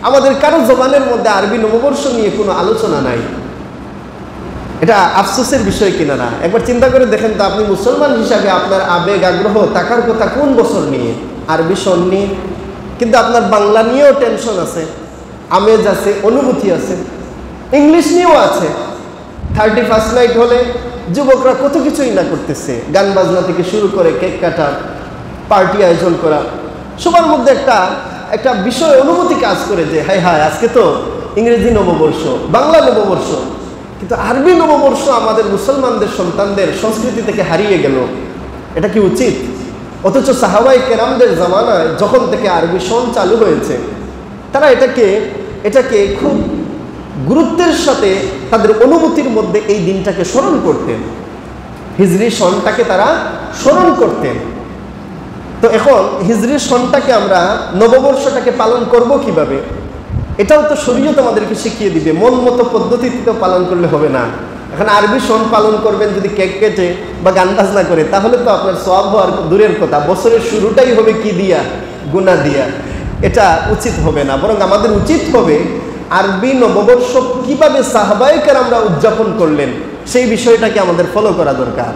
আমাদের কারো জবানের মধ্যে আরবি নববর্ষ নিয়ে কোনো আলোচনা নাই। এটা আফসোসের বিষয় কিনা না? একবার চিন্তা করে দেখেন তো, আপনি মুসলমান হিসাবে আপনার আবেগ আগ্রহ থাকার কথা কোন বছর নিয়ে? আরবি সন নিয়ে। কিন্তু আপনার বাংলা নিয়েও টেনশন আছে, আমেজ আছে, অনুভূতি আছে, ইংলিশ নিয়েও আছে। 31st নাইট হলে যুবকরা কত কিছুই না করতেছে, গান বাজনা থেকে শুরু করে কেক কাটা, পার্টি আয়োজন করা। সবার মধ্যে একটা বিষয় অনুভূতি কাজ করে যে হায় হায় আজকে তো ইংরেজি নববর্ষ, বাংলা নববর্ষ। কিন্তু আরবি নববর্ষ আমাদের মুসলমানদের সন্তানদের সংস্কৃতি থেকে হারিয়ে গেল। এটা কি উচিত? অথচ সাহাবাই কেরামদের জামানায় যখন থেকে আরবি সন চালু হয়েছে, তারা এটাকে খুব গুরুত্বের সাথে তাদের অনুভূতির মধ্যে এই দিনটাকে স্মরণ করতেন, হিজরি সনটাকে তারা স্মরণ করতেন। তো এখন হিজরি সনটাকে আমরা নববর্ষটাকে পালন করব কিভাবে? এটাও তো শরীয়ত আমাদেরকে শিখিয়ে দিবে। মন মতো পদ্ধতিতে পালন করলে হবে না। এখন আরবি সন পালন করবেন যদি কেক কেটে বা গান বাজনা করে, তাহলে তো আপনার সওয়াব হওয়ার দূরের কথা, বছরের শুরুটাই হবে কি দিয়া? গুনাহ দিয়া। এটা উচিত হবে না। বরং আমাদের উচিত হবে আরবি নববর্ষ কিভাবে সাহাবায়ে কেরামরা উদযাপন করলেন সেই বিষয়টাকে আমাদের ফলো করা দরকার।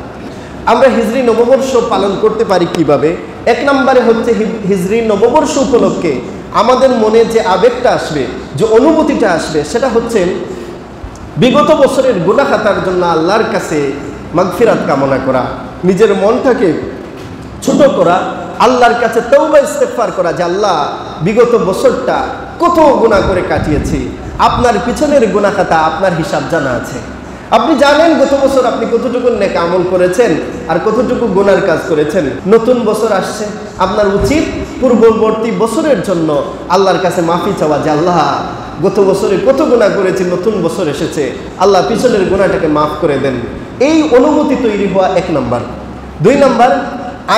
আমরা হিজরি নববর্ষ পালন করতে পারি কিভাবে? এক নম্বরে হচ্ছে হিজরি নববর্ষ উপলক্ষে আমাদের মনে যে আবেগটা আসবে, যে অনুভূতিটা আসবে, সেটা হচ্ছে বিগত বছরের গুনাহ খাতার জন্য আল্লাহর কাছে মাগফিরাত কামনা করা, নিজের মনটাকে ছোট করা, আল্লাহর কাছে তওবা ইস্তেগফার করা যে আল্লাহ বিগত বছরটা কত গুনাহ করে কাটিয়েছি। আপনার পিছনের গুনাহ খাতা আপনার হিসাব জানা আছে। আপনি জানেন গত বছর আপনি কতটুকু নেক আমল করেছেন আর কতটুকু গুনার কাজ করেছেন। নতুন বছর আসছে, আপনার উচিত পূর্ববর্তী বছরের জন্য আল্লাহর কাছে মাফি চাওয়া যে আল্লাহ গত বছরে কত গুনাহ করেছি, নতুন বছর এসেছে, আল্লাহ পিছনের গুনাহটাকে মাফ করে দেন। এই অনুভূতি তৈরি হওয়া এক নম্বর। দুই নম্বর,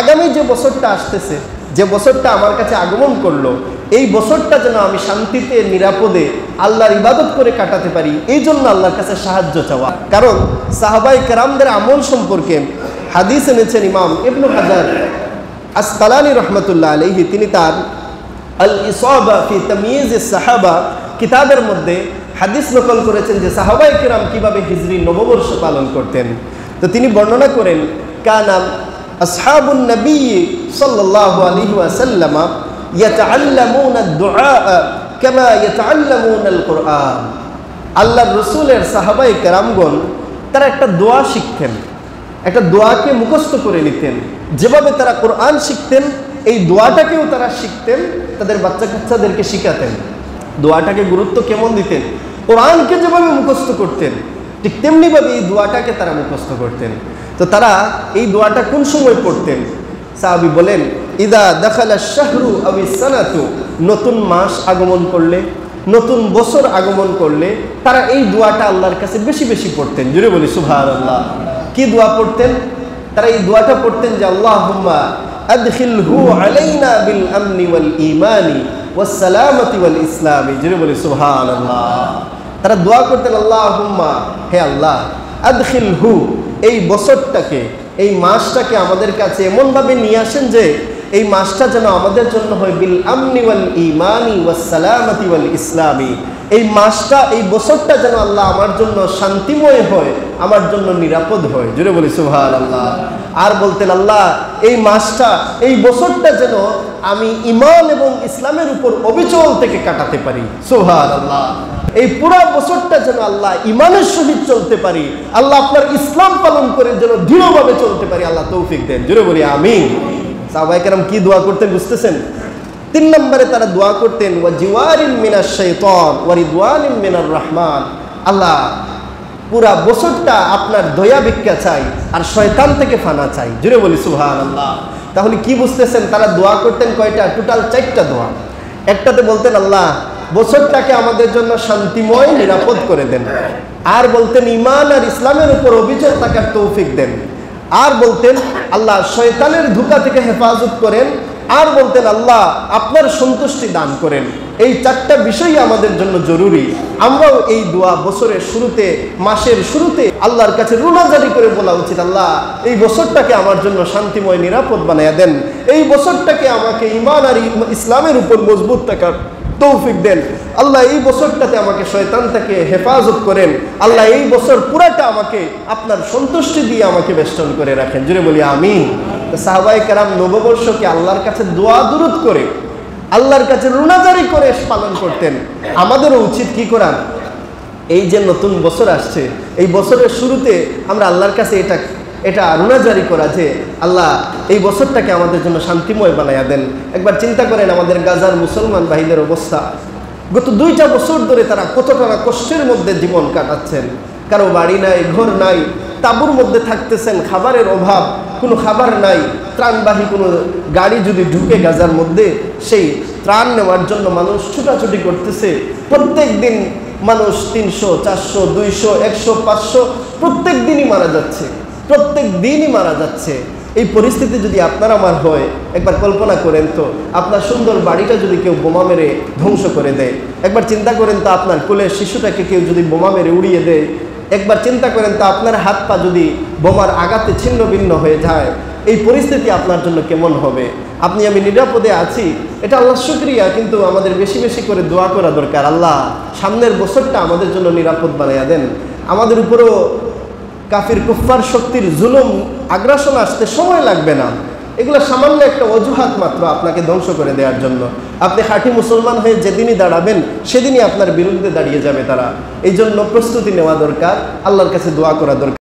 আগামী যে বছরটা আসতেছে, যে বছরটা আমার কাছে আগমন করলো, এই বছরটা যেন আমি শান্তিতে নিরাপদে আল্লাহর ইবাদত করে কাটাতে পারি, এই জন্য আল্লাহর কাছে সাহায্য চাওয়া। কারণ সাহাবায়ে কেরামদের আমল সম্পর্কে হাদিস এনেছেন ইমাম ইবনে হাজার আসকালানী রাহমাতুল্লাহ আলাইহি। তিনি তার আল ইসাবা ফি তাময়িজ আস-সাহাবা কিতাবের মধ্যে হাদিস নকল করেছেন যে সাহাবায়ে কেরাম কিভাবে হিজরি নববর্ষ পালন করতেন। তো তিনি বর্ণনা করেন, কানা আসহাবুন নবী সাল্লাল্লাহু আলাইহি ওয়াসাল্লাম ইয়াতাআল্লামুনা আদ-দুআ কামা ইয়াতাআল্লামুনা আল-কুরআন। আল্লাহর রাসূলের সাহাবায়ে কেরামগণ তারা একটা দোয়া শিখতেন, একটা দোয়াকে মুখস্থ করে নিতেন। যেভাবে তারা কোরআন শিখতেন, এই দোয়াটাকেও তারা শিখতেন, তাদের বাচ্চা কাচ্চাদেরকে শিখাতেন। দোয়াটাকে গুরুত্ব কেমন দিতেন? কোরআনকে যেভাবে মুখস্থ করতেন, ঠিক তেমনিভাবে এই দোয়াটাকে তারা মুখস্থ করতেন। তো তারা এই দোয়াটা কোন সময় পড়তেন? সাহাবী বলেন, ইদা দাখালা শাহরু আও সানাতু, নতুন মাস আগমন করলে, নতুন বছর আগমন করলে তারা এই দোয়াটা আল্লাহর কাছে বেশি বেশি পড়তেন। জুড়ে বলি সুবহানাল্লাহ। কি দোয়া পড়তেন? তারা এই দোয়াটা পড়তেন যে আল্লাহুম্মা আদখিলহু আলাইনা বিল আমনি ওয়াল ঈমানি ওয়াস সালামাতি ওয়াল ইসলামি। জুড়ে বলি সুবহানাল্লাহ। তারা দোয়া করতেন, আল্লাহুম্মা, হে আল্লাহ, আদখিলহু, এই বছরটাকে, এই মাসটাকে আমাদের কাছে এমনভাবে নিয়ে আসেন যে এই মাসটা যেন আমাদের জন্য হয় বিল আমনি ওয়াল ঈমানি ওয়াস সালামাতি ওয়াল ইসলামি। এই মাসটা, এই বছরটা যেন আল্লাহ আমার জন্য শান্তিময় হয়, আমার জন্য নিরাপদ হয়। জুড়ে বলি সুবহানাল্লাহ। আর বলতেন, আল্লাহ, এই মাসটা, এই বছরটা যেন আমি ঈমান এবং ইসলামের উপর অবিচল থেকে কাটাতে পারি। সুবহানাল্লাহ। এই পুরো বছরটা যেন আল্লাহ ঈমানের সহিত চলতে পারি, আল্লাহ আপনার ইসলাম পালন করে যেন দৃঢ়ভাবে চলতে পারি, আল্লাহ তৌফিক দেন। জুড়ে বলি আমিন। সাহাবায়ে কেরাম কি দোয়া করতেন বুঝতেছেন? 3 নম্বরে তারা দোয়া করতেন, ওয়া জিওয়ারিন মিনাশ শাইতান ওয়া রিদওয়ানিন মিনার রহমান। আল্লাহ, পুরা বছরটা আপনার দয়া ভিক্ষা চাই আর শয়তান থেকে ফানা চাই। জুড়ে বলি সুবহানাল্লাহ। তাহলে কি বুঝতেছেন? তারা দোয়া করতেন কয়টা? টোটাল 4টা দোয়া। একটাতে বলতেন, আল্লাহ বছরটাকে আমাদের জন্য শান্তিময় নিরাপদ করে দেন। আর বলতেন, ঈমান আর ইসলামের উপর অবিচল থাকার তৌফিক দেন। আর বলতেন, আল্লাহ শয়তানের ধোঁকা থেকে হেফাজত করেন। আর বলতেন, আল্লাহ আপনার সন্তুষ্টি দান করেন। এই 4টা বিষয়ই আমাদের জন্য জরুরি। আমরাও এই দোয়া বছরের শুরুতে, মাসের শুরুতে আল্লাহর কাছে রুনাজারি করে বলা উচিত, আল্লাহ এই বছরটাকে আমার জন্য শান্তিময় নিরাপদ বানায়া দেন, এই বছরটাকে আমাকে ঈমান আর ইসলামের উপর মজবুত থাকার তৌফিক দেন। আল্লাহ এই বছরটাতে আমাকে শয়তান থেকে হেফাজত করেন। আল্লাহ এই বছর পুরাটা আমাকে আপনার সন্তুষ্টি দিয়ে আমাকে বেষ্টন করে রাখেন। জুড়ে বলি আমিন। সাহাবায়ে কেরাম নববর্ষকে আল্লাহর কাছে দোয়া দুরূদ করে, আল্লাহর কাছে রুনাজারি করে পালন করতেন। আমাদেরও উচিত কি করা, এই যে নতুন বছর আসছে, এই বছরের শুরুতে আমরা আল্লাহর কাছে এটা রুনাজারি করা যে আল্লাহ এই বছরটাকে আমাদের জন্য শান্তিময় বানাইয়া দেন। একবার চিন্তা করেন আমাদের গাজার মুসলমান ভাইদের অবস্থা। গত 2টা বছর ধরে তারা কতটা কষ্টের মধ্যে জীবন কাটাচ্ছেন। কারো বাড়ি নাই, ঘর নাই, তাঁবুর মধ্যে থাকতেছেন, খাবারের অভাব, কোনো খাবার নাই, ত্রাণবাহী কোনো গাড়ি যদি ঢুকে গাজার মধ্যে, সেই ত্রাণ নেওয়ার জন্য মানুষ ছুটাছুটি করতেছে। প্রত্যেক দিন মানুষ 300, 400, 200, 100, 500 প্রত্যেক দিনই মারা যাচ্ছে, প্রত্যেক দিনই মারা যাচ্ছে। এই পরিস্থিতি যদি আপনার আমার হয়, একবার কল্পনা করেন তো, আপনার সুন্দর বাড়িটা যদি কেউ বোমা মেরে ধ্বংস করে দেয়, একবার চিন্তা করেন তো আপনার কোলের শিশুটাকে কেউ যদি বোমা মেরে উড়িয়ে দেয়, একবার চিন্তা করেন তো আপনার হাত পা যদি বোমার আঘাতে ছিন্ন ভিন্ন হয়ে যায়, এই পরিস্থিতি আপনার জন্য কেমন হবে? আপনি আমি নিরাপদে আছি, এটা আল্লাহর শুকরিয়া, কিন্তু আমাদের বেশি বেশি করে দোয়া করা দরকার। আল্লাহ সামনের বছরটা আমাদের জন্য নিরাপদ বানাইয়া দেন। আমাদের উপরেও কাফির কুফফার শক্তির জুলুম আগ্রাসন আসতে সময় লাগবে না। এগুলো সামান্য একটা অজুহাত মাত্র আপনাকে ধ্বংস করে দেওয়ার জন্য। আপনি খাঁটি মুসলমান হয়ে যেদিনই দাঁড়াবেন সেদিনই আপনার বিরুদ্ধে দাঁড়িয়ে যাবে তারা। এই জন্য প্রস্তুতি নেওয়া দরকার, আল্লাহর কাছে দোয়া করা দরকার।